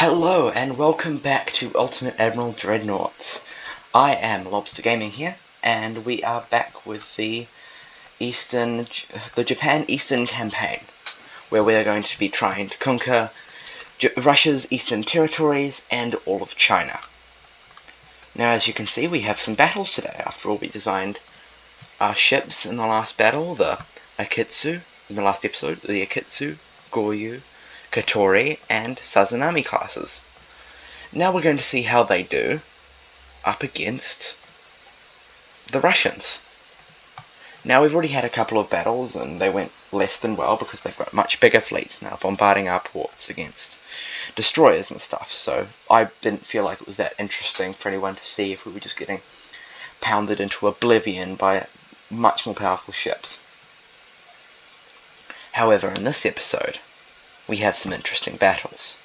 Hello and welcome back to Ultimate Admiral Dreadnoughts. I am Lobster Gaming here, and we are back with the Japan Eastern Campaign, where we are going to be trying to conquer Russia's eastern territories and all of China. Now, as you can see, we have some battles today. After all, we designed our ships in the last battle, the Akitsu, in the last episode, the Akitsu, Goryu, Katori, and Sazanami classes. Now we're going to see how they do up against the Russians. Now we've already had a couple of battles and they went less than well because they've got much bigger fleets now bombarding our ports against destroyers and stuff, so I didn't feel like it was that interesting for anyone to see if we were just getting pounded into oblivion by much more powerful ships. However, in this episode we have some interesting battles,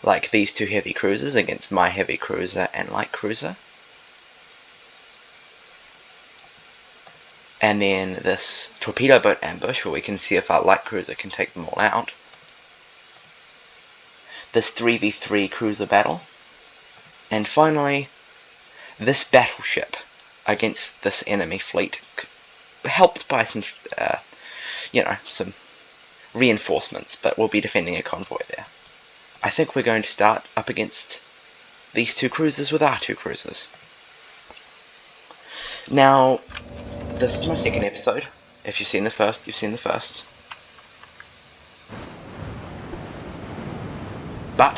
like these two heavy cruisers against my heavy cruiser and light cruiser, and then this torpedo boat ambush where we can see if our light cruiser can take them all out, this 3v3 cruiser battle, and finally this battleship against this enemy fleet, helped by some some reinforcements, but we'll be defending a convoy there. I think we're going to start up against these two cruisers with our two cruisers. Now, this is my second episode. If you've seen the first, you've seen the first. But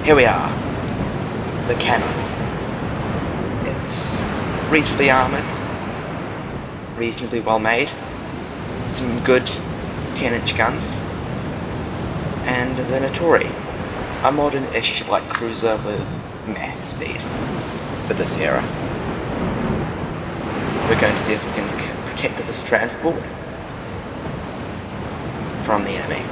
here we are, the cannon. It's reasonably armoured, reasonably well made. Some good 10-inch guns, and the Notori, a modern-ish light cruiser with meh speed for this era. We're going to see if we can protect this transport from the enemy.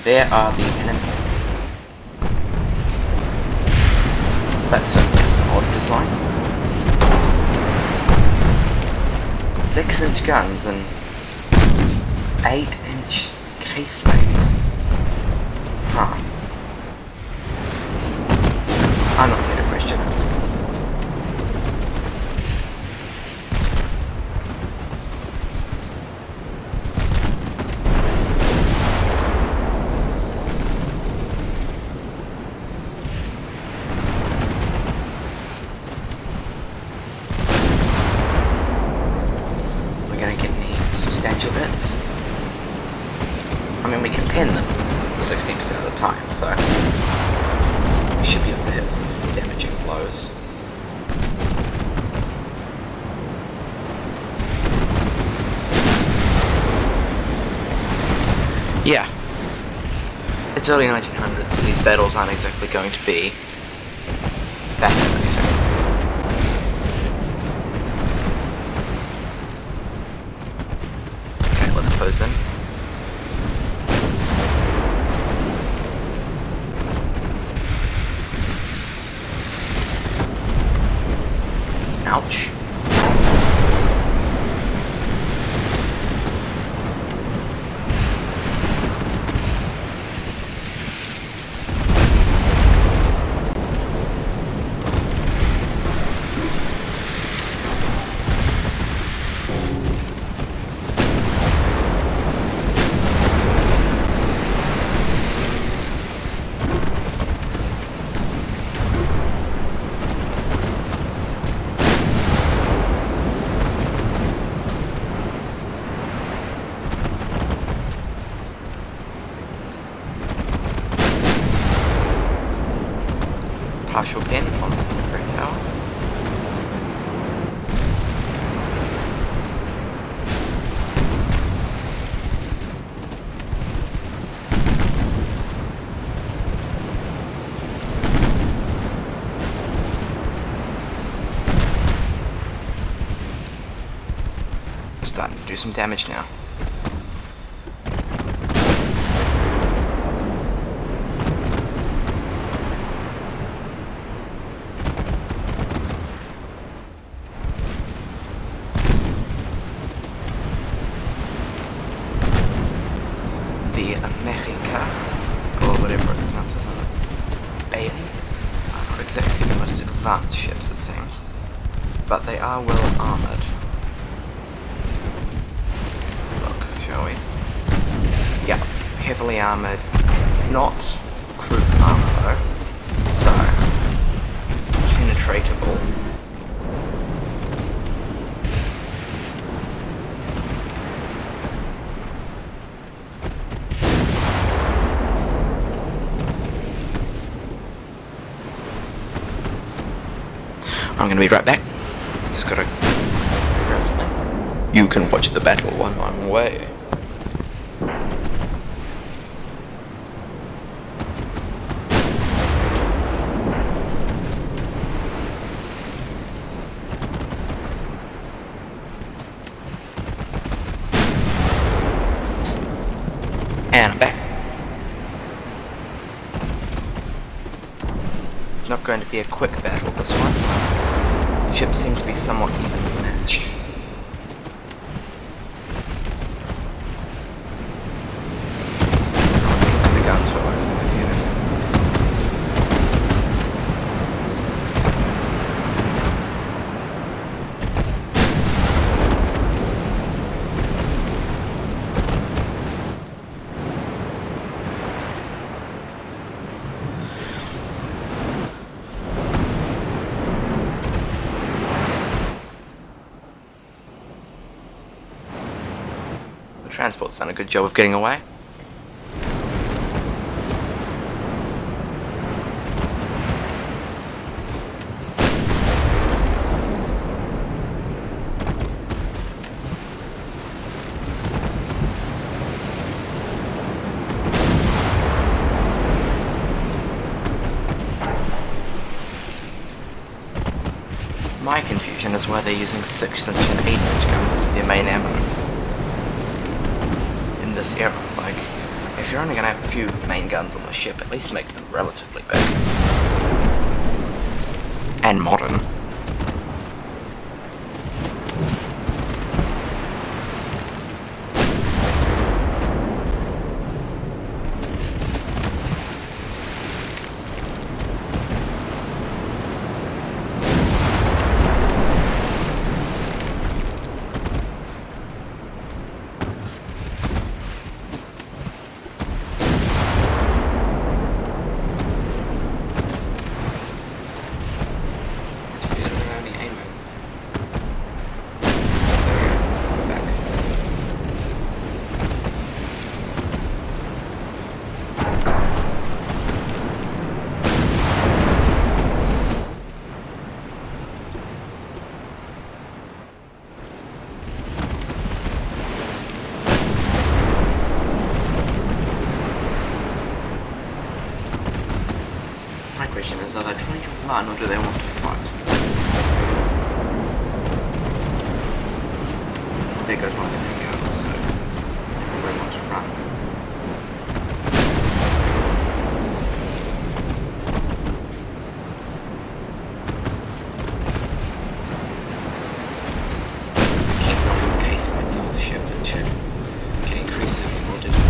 There are the enemy. That's certainly an odd design. 6-inch guns and 8-inch casemates. Huh. I'm not going to question it. Substantial bits. I mean, we can pin them 60% of the time, so we should be able to hit them with some damaging blows. Yeah, it's early 1900s, so these battles aren't exactly going to be fascinating. Close in. Ouch. partial pin on the secondary tower. We're starting to do some damage now. The America, or whatever it pronounces on Bailey, are not exactly the most advanced ships, it seems, but they are well armoured. Let's look, shall we? Yeah, heavily armoured, not crew armour though, so penetratable. I'm going to be right back. Just gotta grab something. You can watch the battle while I'm away. And I'm back. It's not going to be a quick battle, this one. Ships seem to be somewhat evenly matched. Look at the guns we're working with here. Transport's done a good job of getting away. My confusion is why they're using 6-inch and 8-inch guns as their main ammo. This era, like, if you're only going to have a few main guns on the ship, at least make them relatively big. And modern. My question is, are they trying to run or do they want to fight? There goes one of their guns, so they probably want to run. Keep knocking casemates off the ship, it should get increasingly more difficult.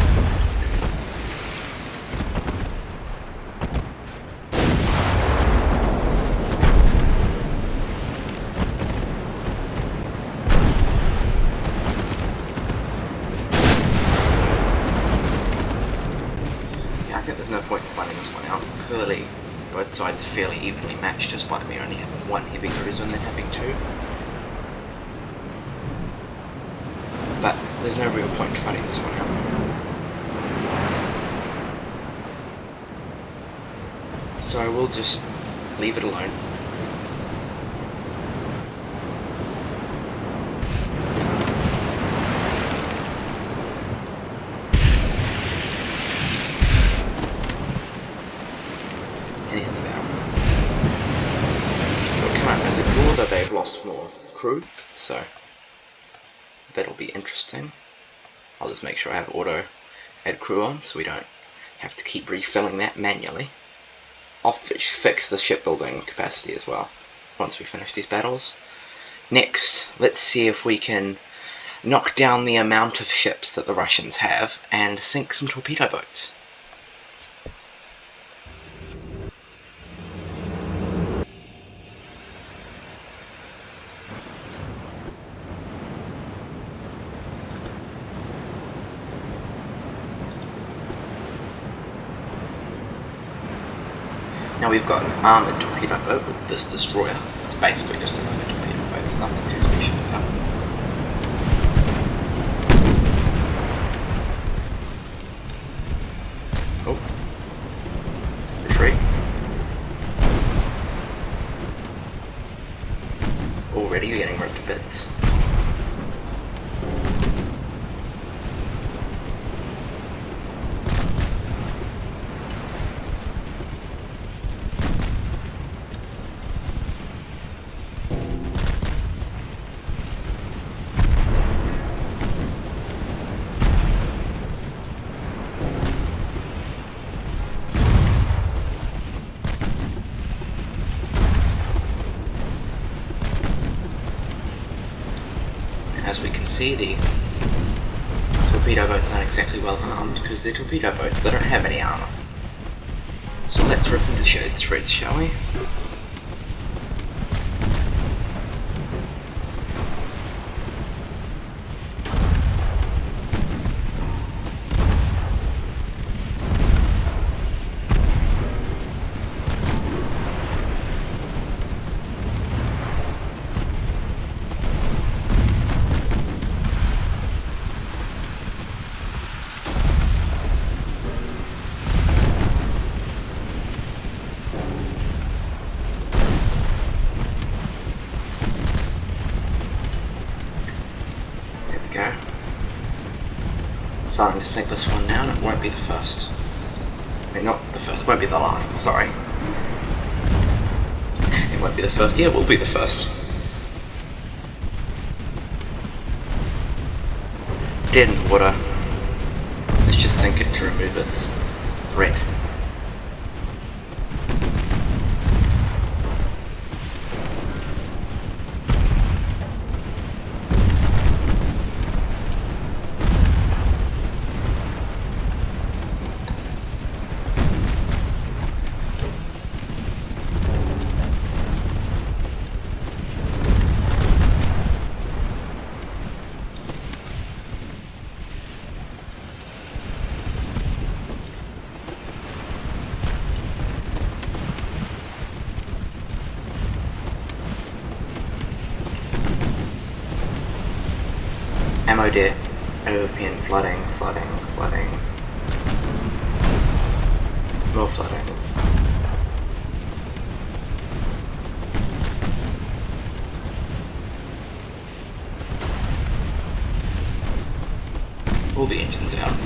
I think there's no point in fighting this one out. Clearly, both sides are fairly evenly matched despite me only having one heavy cruiser and then having two. But there's no real point in fighting this one out. So I will just Leave it alone. Anything about it'll come up as a draw that they've lost more crew, so that'll be interesting. I'll just make sure I have auto add crew on so we don't have to keep refilling that manually. I'll fix the shipbuilding capacity as well once we finish these battles. Next, let's see if we can knock down the amount of ships that the Russians have and sink some torpedo boats. Now we've got an armoured torpedo boat with this destroyer. It's basically just an armoured torpedo boat, there's nothing too special about it. Oh. Retreat. Already you're getting ripped to bits. As we can see, the torpedo boats aren't exactly well armed because they're torpedo boats, they don't have any armour. So let's rip into shreds, shall we? Go. Starting to sink this one now, and it won't be the first. I mean, not the first, it won't be the last, sorry. It won't be the first, yeah, it will be the first. Dead in the water. Let's just sink it to remove its threat. Ammo dear. European flooding. More flooding. All the engines out.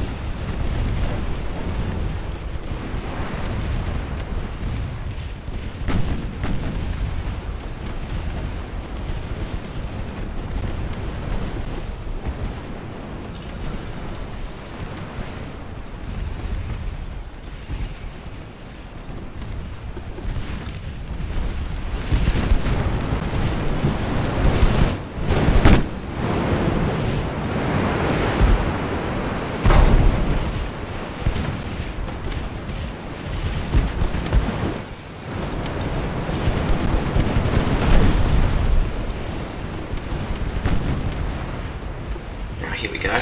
Here we go.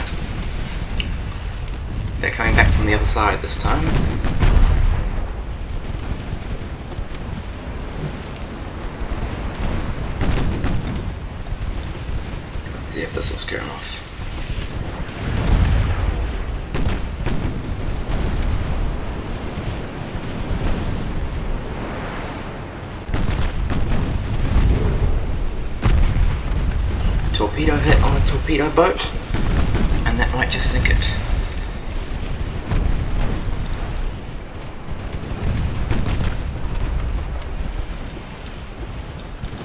They're coming back from the other side this time. Let's see if this will scare them off. torpedo boat, and that might just sink it.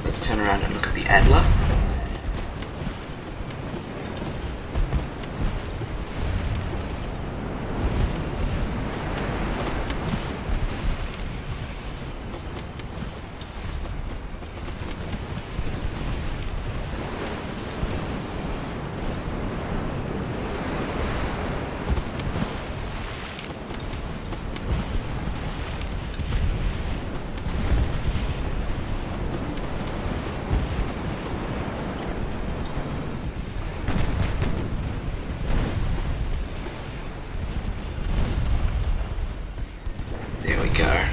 Let's turn around and look at the Adler. There we go.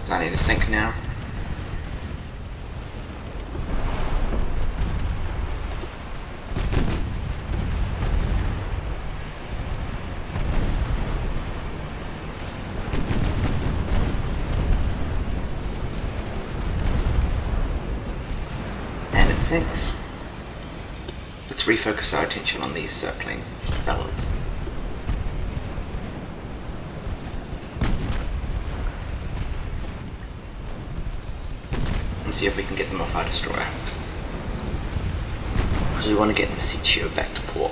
Starting to sink now. And it sinks. Let's refocus our attention on these circling fellas. And see if we can get them off our destroyer. Because we want to get Messiccio back to port.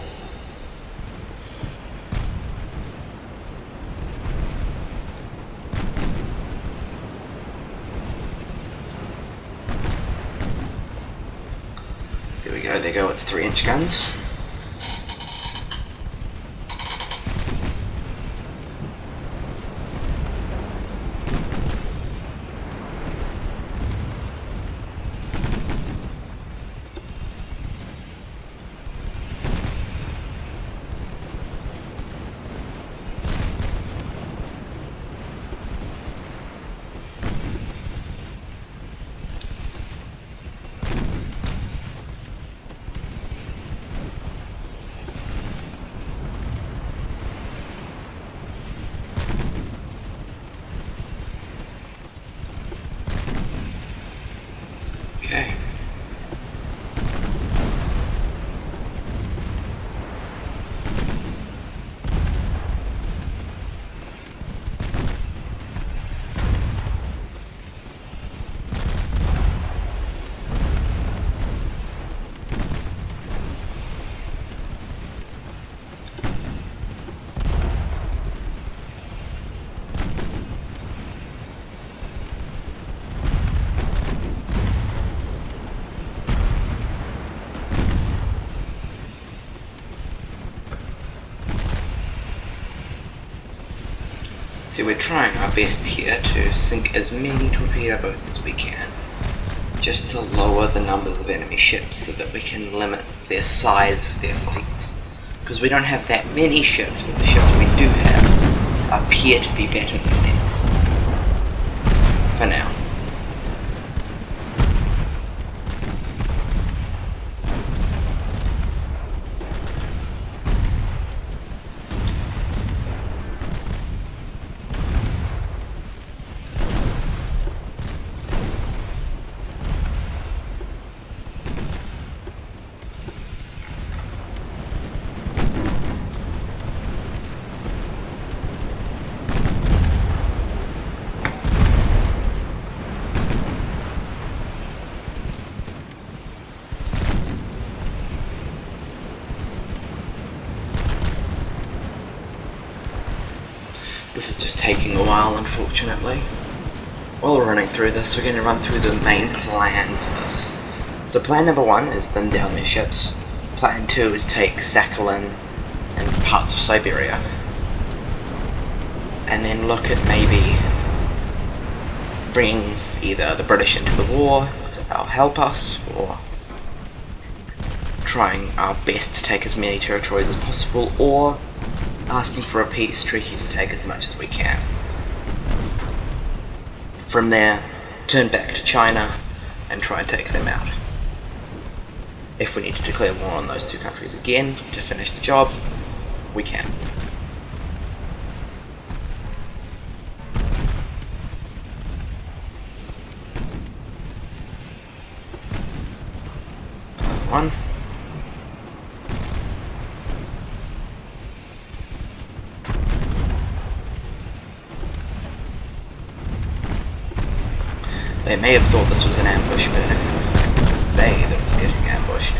There we go, there go its 3-inch guns. Okay. So we're trying our best here to sink as many torpedo boats as we can, just to lower the numbers of enemy ships so that we can limit their size of their fleets. Because we don't have that many ships, but the ships we do have appear to be better than theirs. For now. This is just taking a while, unfortunately. While we're running through this, we're going to run through the main plan for this. So plan number 1 is thin down their ships. Plan 2 is take Sakhalin and parts of Siberia. And then look at maybe bringing either the British into the war, so they'll help us, or trying our best to take as many territories as possible, or asking for a peace treaty to take as much as we can. From there, turn back to China and try and take them out. If we need to declare war on those two countries again to finish the job, we can. one. They may have thought this was an ambush, but in fact it was they that was getting ambushed.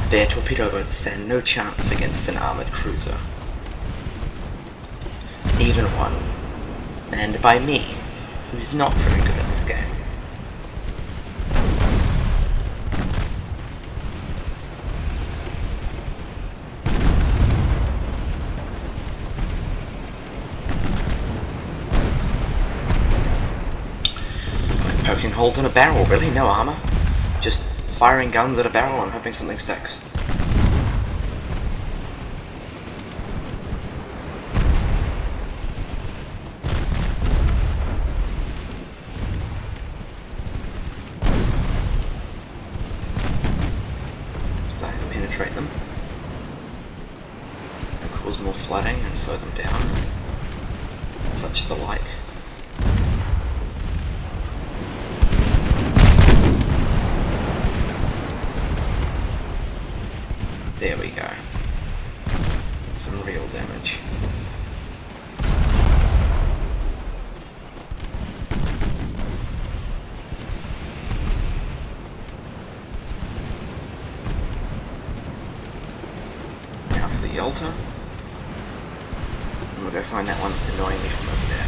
Their torpedo boats stand no chance against an armoured cruiser. Even one manned by me, who's not very good at this game. Poking holes in a barrel, really? No armor? Just firing guns at a barrel and hoping something sticks. Starting to penetrate them. Cause more flooding and slow them down. Such the like. There we go. Some real damage. Now for the Yalta. And we'll go find that one that's annoying me from over there.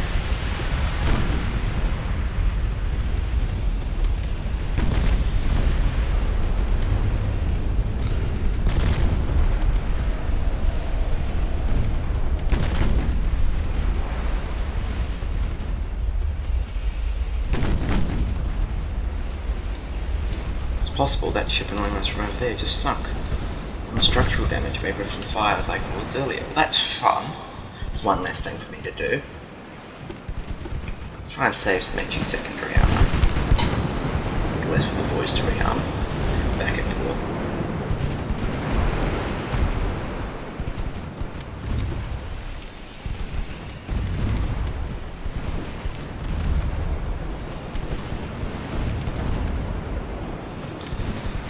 Possible that ship annoying us from over there just sunk from structural damage, maybe from fires like it was earlier. Well, that's fun. It's one less thing for me to do. Try and save some edgy secondary armor. Less for the boys to rearm. Back at port.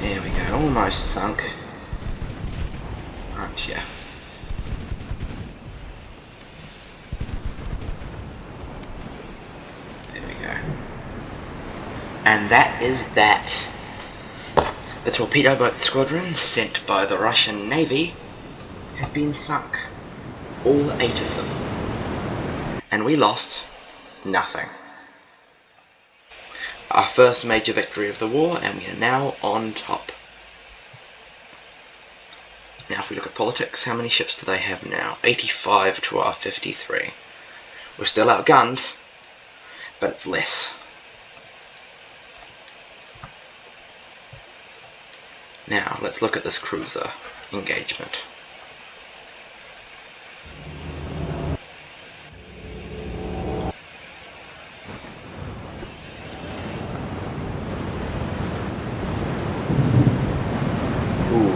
There we go, almost sunk. Aren't ya? There we go. And that is that. The torpedo boat squadron sent by the Russian Navy has been sunk. All 8 of them. And we lost nothing. Our first major victory of the war, and we are now on top. Now if we look at politics, how many ships do they have now? 85 to our 53. We're still outgunned, but it's less. Now let's look at this cruiser engagement.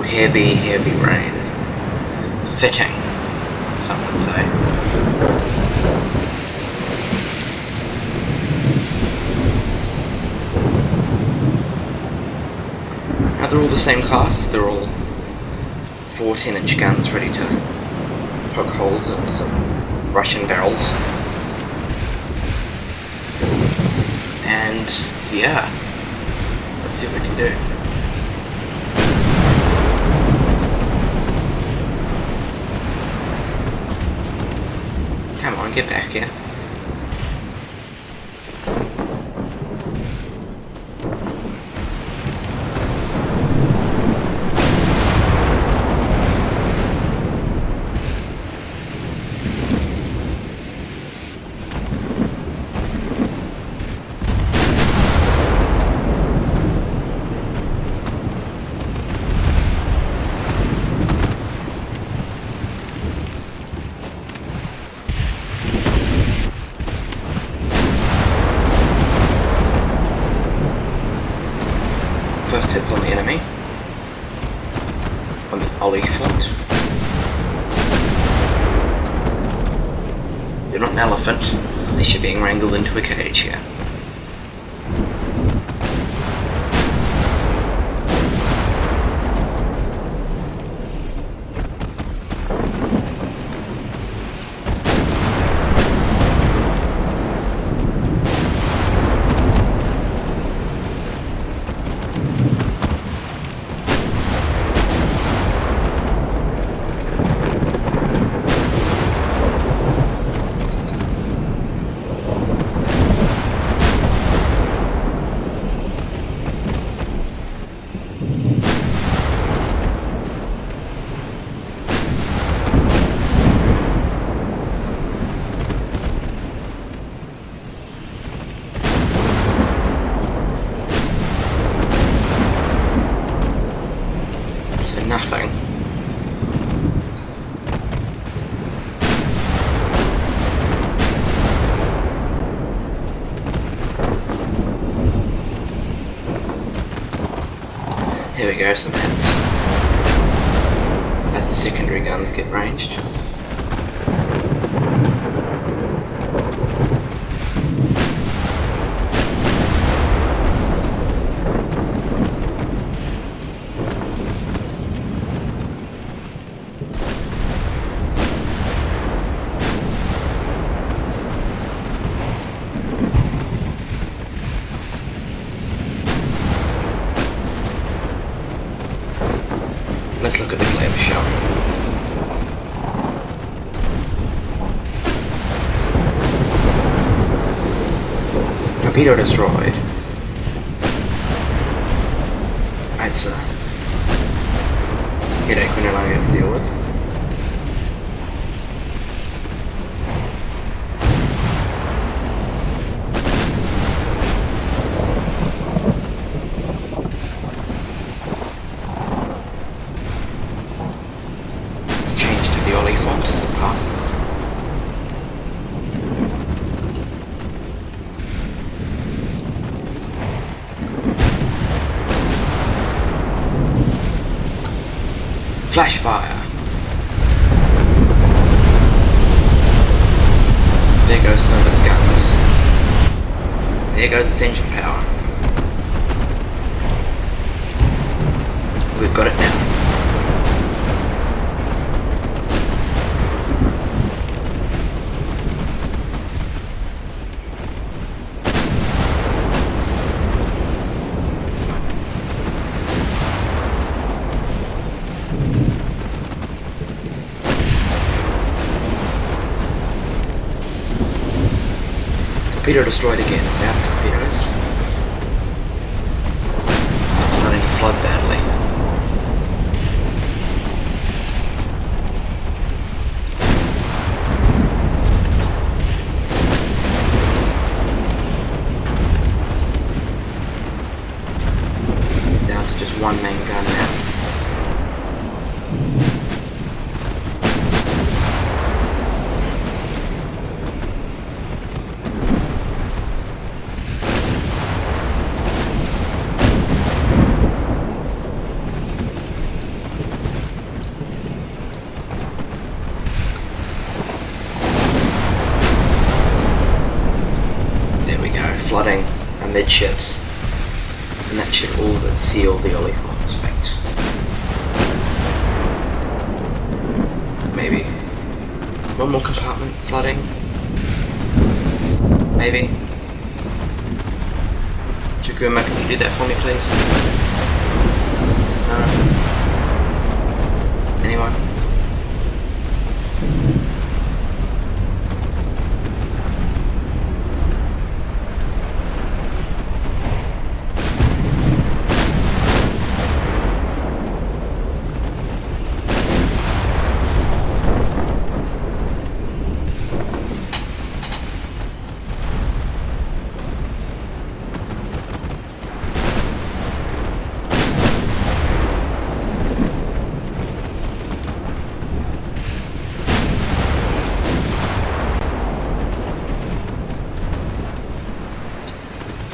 Heavy, heavy rain. Fitting, some would say. Now they're all the same class, they're all 14-inch guns ready to poke holes in some Russian barrels. And yeah, let's see what we can do. Come on, get back here. First hits on the enemy. On the ollie front. You're not an elephant, unless you're being wrangled into a cage here. Here we go, some hits. As the secondary guns get ranged. Let's look at the glare, shall we? Torpedo destroyed. That's a headache we're no longer going to deal with. Flash fire. There goes some of its guns. There goes its engine power. We've got it now. Torpedo destroyed again without torpedoes. It's starting to flood badly. Down to just one main gun now. Flooding amidships, and that should all but seal the Oliphant's fate. Maybe one more compartment flooding. Maybe. Chikuma, can you do that for me, please? No. Anyone?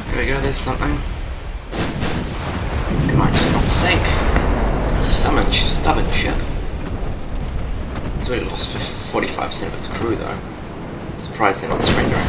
There we go, there's something. It might just not sink. It's a stubborn ship. It's already lost 45% of its crew though. I'm surprised they're not surrendering.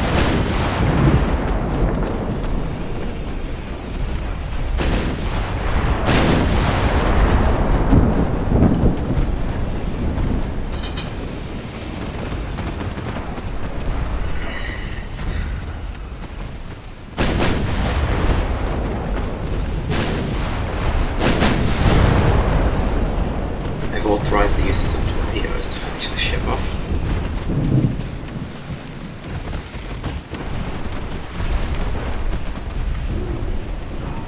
Authorise the uses of torpedoes to finish the ship off.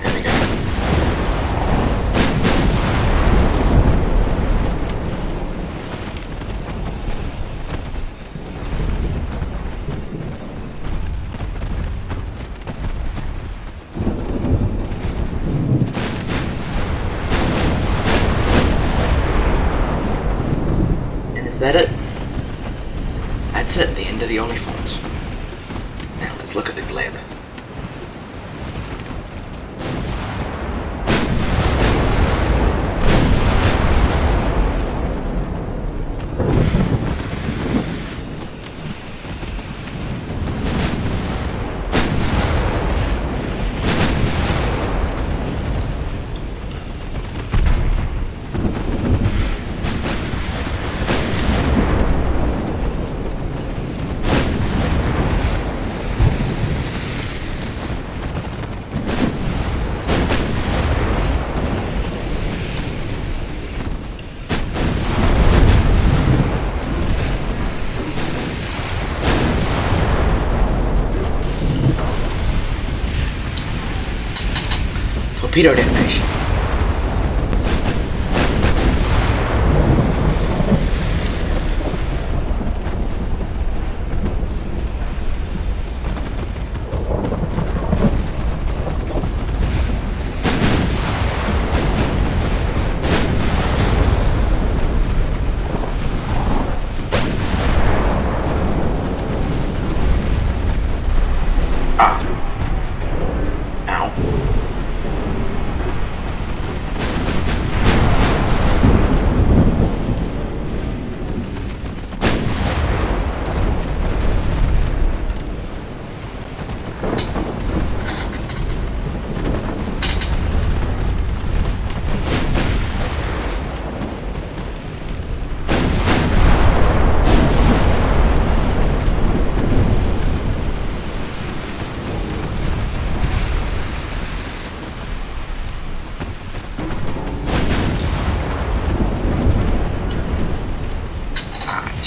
There we go. Is that it? That's it, the end of the Oliphant. Now let's look at the gleb. Torpedo detonation.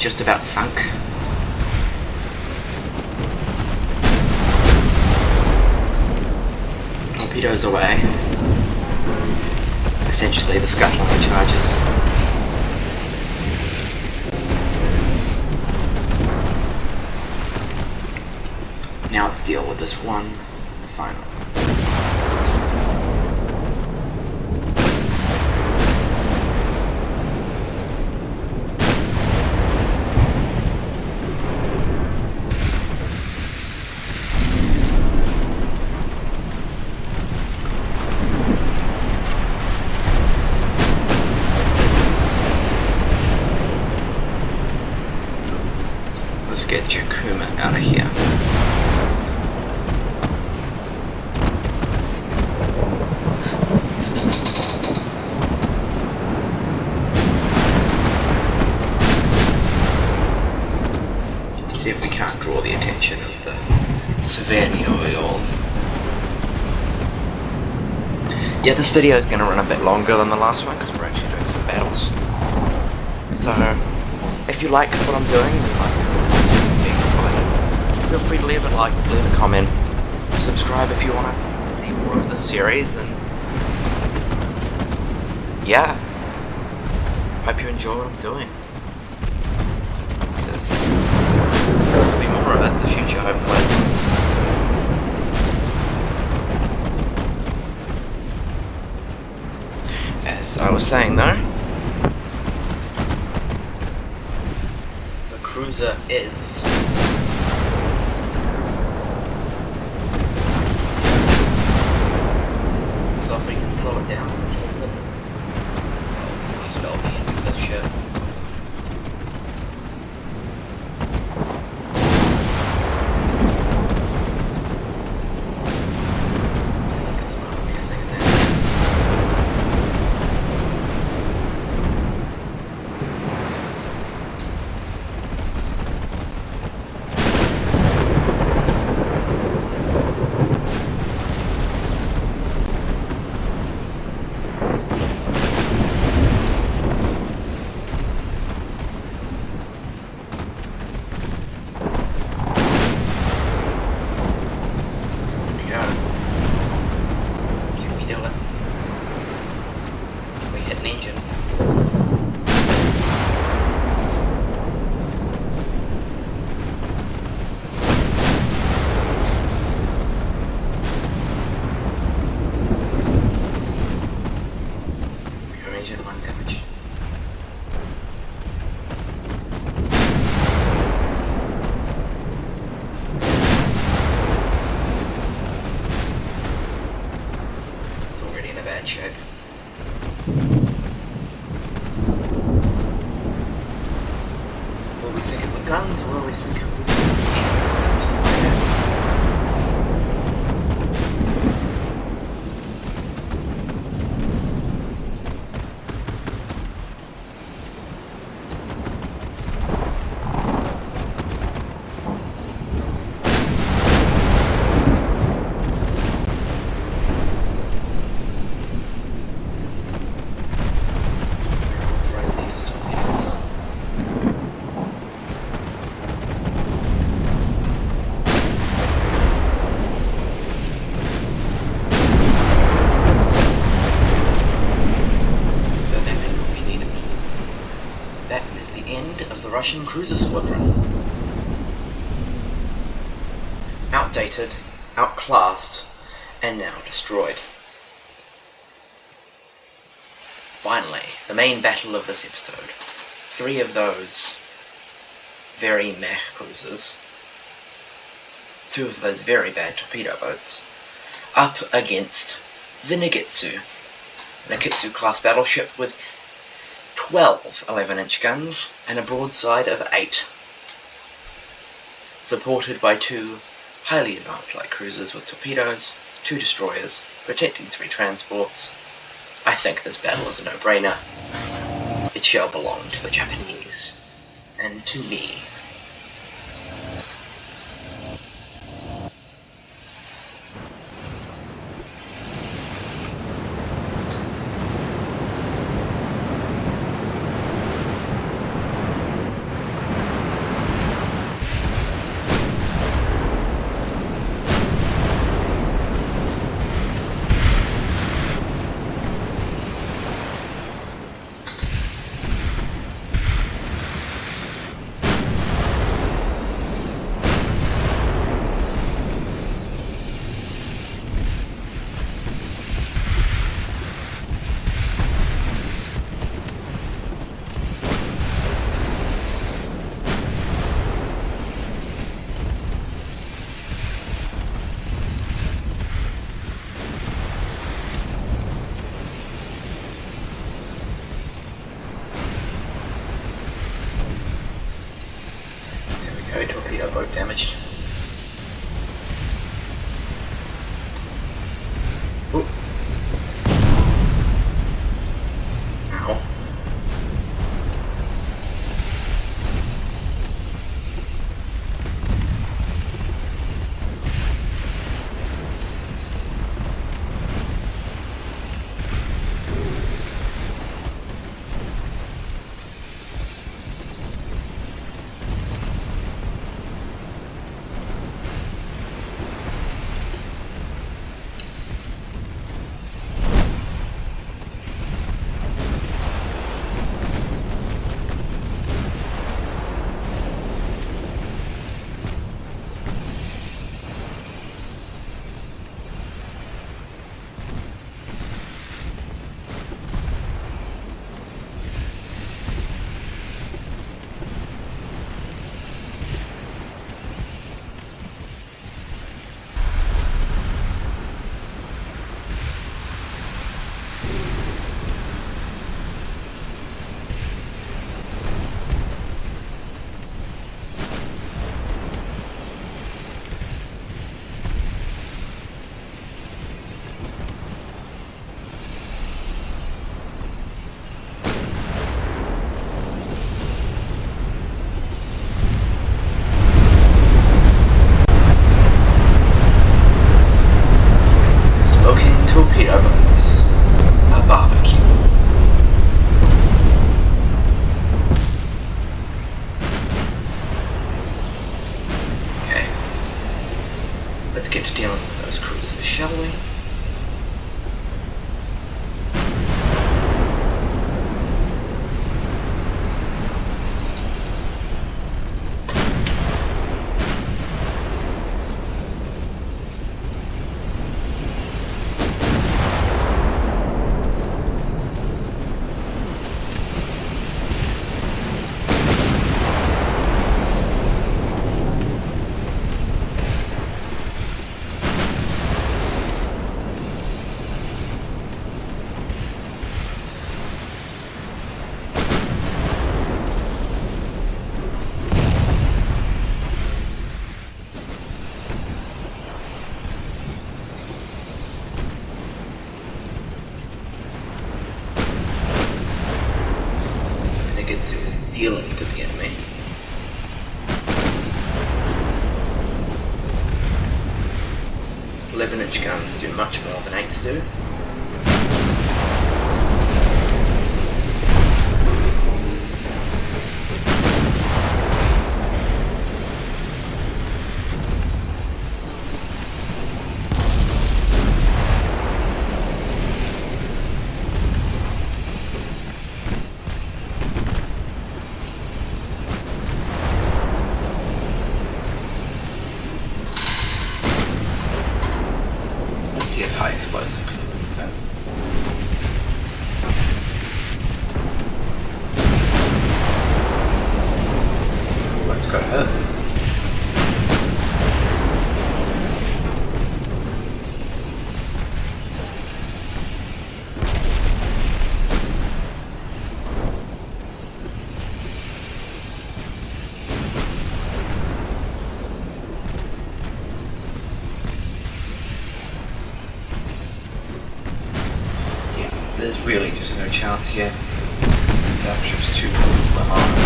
Just about sunk. Torpedoes away. Essentially the scuttling charges. Now let's deal with this one final. Let's get Jakuma out of here. Let's see if we can't draw the attention of the Savannah oil. Yeah, this video is going to run a bit longer than the last one because we're actually doing some battles. So, if you like what I'm doing, and you like the content being provided, feel free to leave a like, leave a comment, subscribe if you want to see more of this series, and yeah, hope you enjoy what I'm doing, because there'll be more of it in the future, hopefully. As I was saying though, the cruiser is so if we can slow it down a little bit, I'll spell me into this ship. Let's get some other music in there. Shape. Will we sink it with guns, or will we sink it with Let's find out. the Russian cruiser squadron. Outdated, outclassed, and now destroyed. Finally, the main battle of this episode. 3 of those very meh cruisers, 2 of those very bad torpedo boats, up against the Nagitsu. Nagitsu class battleship with 12 11-inch guns and a broadside of 8, supported by 2 highly advanced light cruisers with torpedoes, 2 destroyers, protecting 3 transports. I think this battle is a no-brainer. It shall belong to the Japanese, and to me. Torpedo boat damaged. Ooh. Ow. Torpedo boats. A barbecue. Okay. Let's get to dealing with those cruisers, shall we? Is dealing to the enemy. "11-inch guns do much more than 8s do. gotta hurt. There's really just no chance here. Battleship's too behind.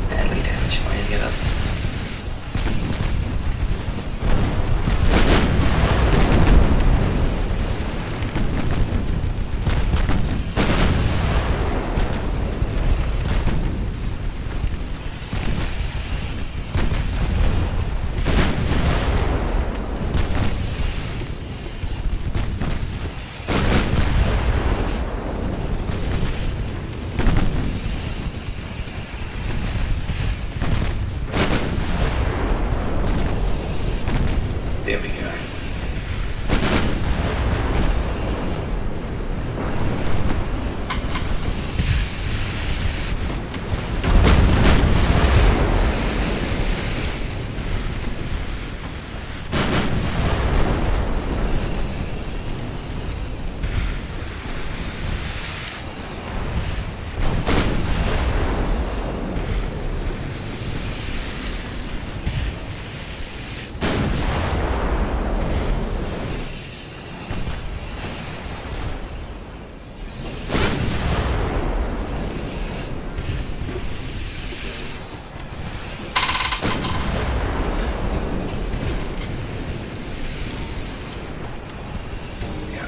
Badly damaged by any of us. There we go.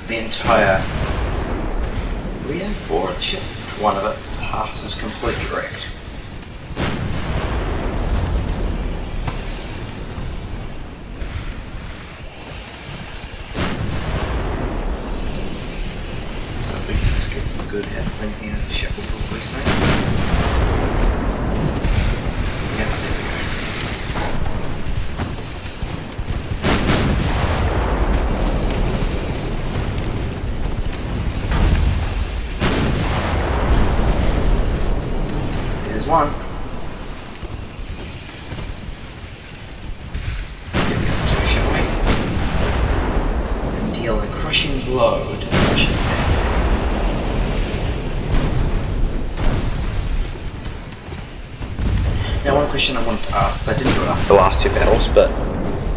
The entire rear floor of the ship, one of its halves is completely wrecked. So if we can just get some good hits in here, the ship will probably sink. Yeah, there we go. One. Let's get the other two, shall we? And deal a crushing blow to the Russian Navy. Now one question I wanted to ask, because I didn't do it after the last two battles, but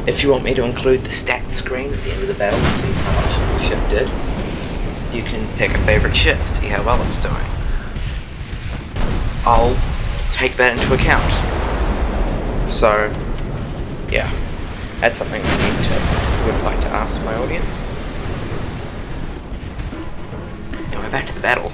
if you want me to include the stats screen at the end of the battle to see how much the ship did, so you can pick a favourite ship, see how well it's doing. I'll take that into account. So, yeah, that's something I would like to ask my audience. Anyway, back to the battle.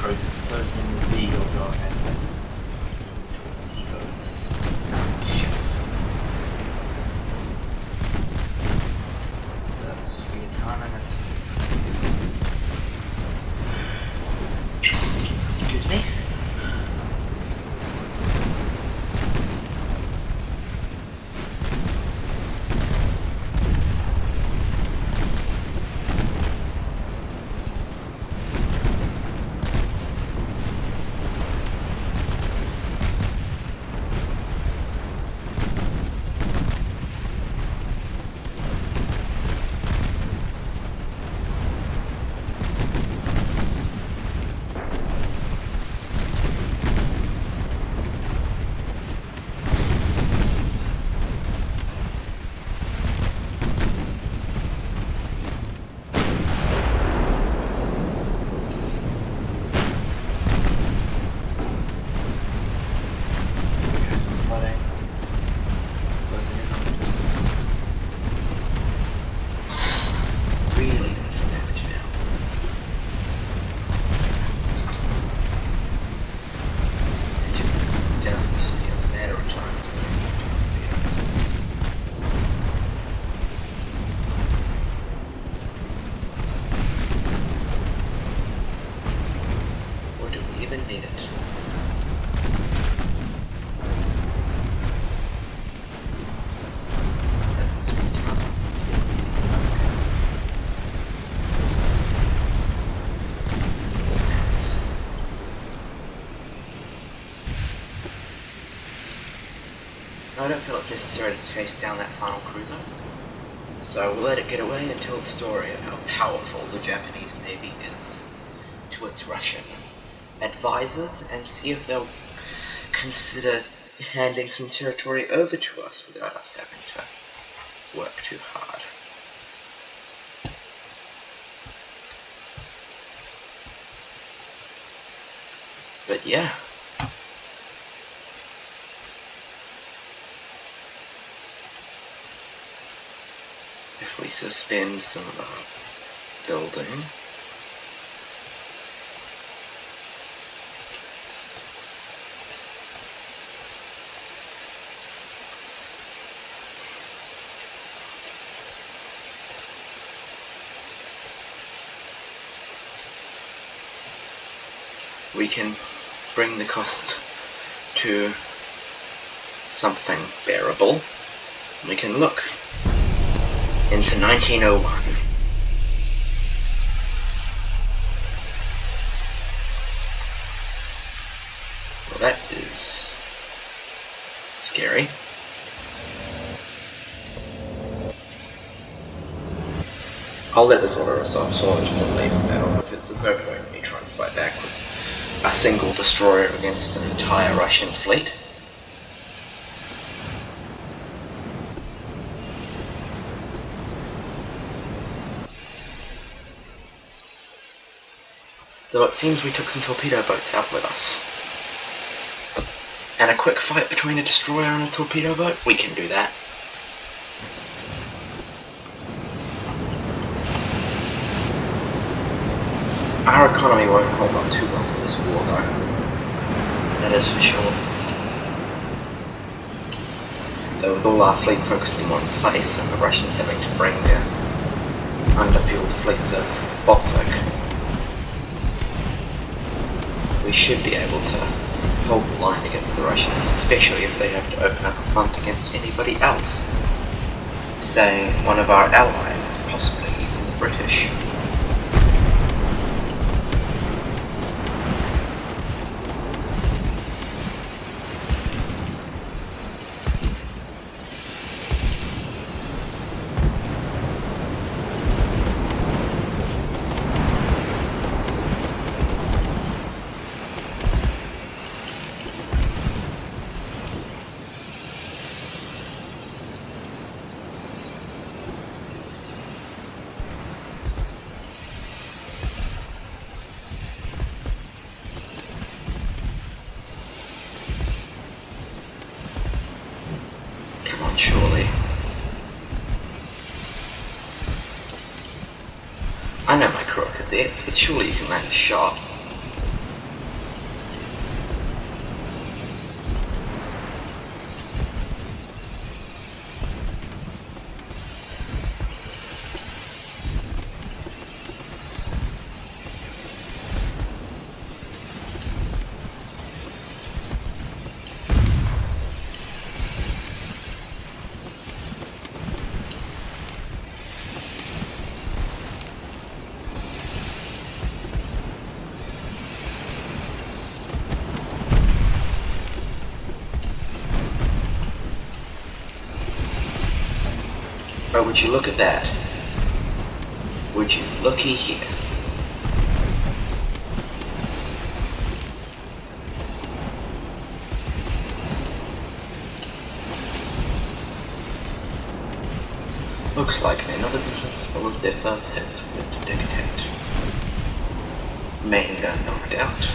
closing legal go ahead to ego this ship. That's excuse me. I don't feel it necessary to chase down that final cruiser, so we'll let it get away and tell the story of how powerful the Japanese Navy is to its Russian advisors and see if they'll consider handing some territory over to us without us having to work too hard. But yeah. If we suspend some of our building, we can bring the cost to something bearable. We can look into 1901. Well, that is scary. I'll let this order us off so instantly from battle, because there's no point in me trying to fight back with a single destroyer against an entire Russian fleet. Though it seems we took some torpedo boats out with us. And a quick fight between a destroyer and a torpedo boat? We can do that. Our economy won't hold up too long to this war, though. That is for sure. Though with all our fleet focused in one place, and the Russians having to bring their underfueled fleets of Baltic, we should be able to hold the line against the Russians, especially if they have to open up a front against anybody else. Say, one of our allies, possibly even the British. Surely. I know my crew are gazettes, but surely you can land a shot. But would you look at that? Would you looky here? Looks like they're not as invincible as their first hits would dictate. Main gun knocked out.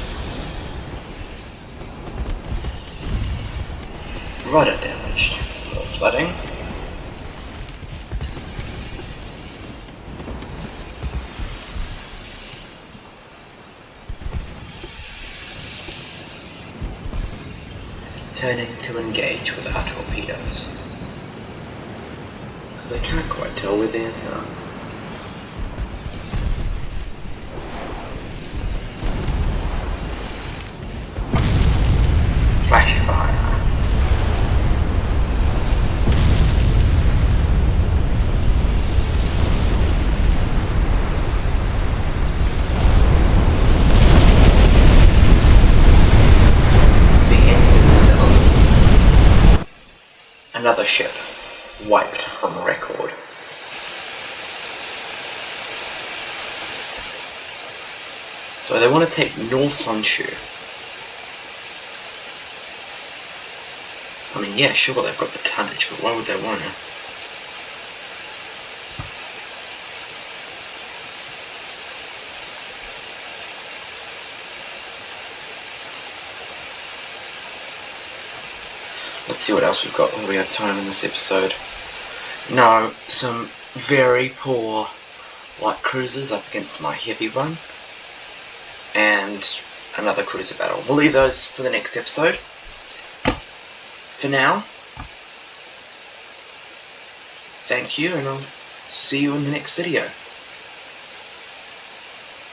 Rudder damaged. More flooding. Turning to engage with our torpedoes. Because they can't quite tell where theirs are. Flash fire. Another ship, wiped from record. So they want to take North Honshu. I mean, yeah, sure, they've got the tonnage, but why would they want to? Let's see what else we've got while we have time in this episode. No, some very poor light cruisers up against my heavy one. And another cruiser battle. We'll leave those for the next episode. For now, thank you, and I'll see you in the next video.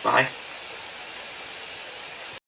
Bye.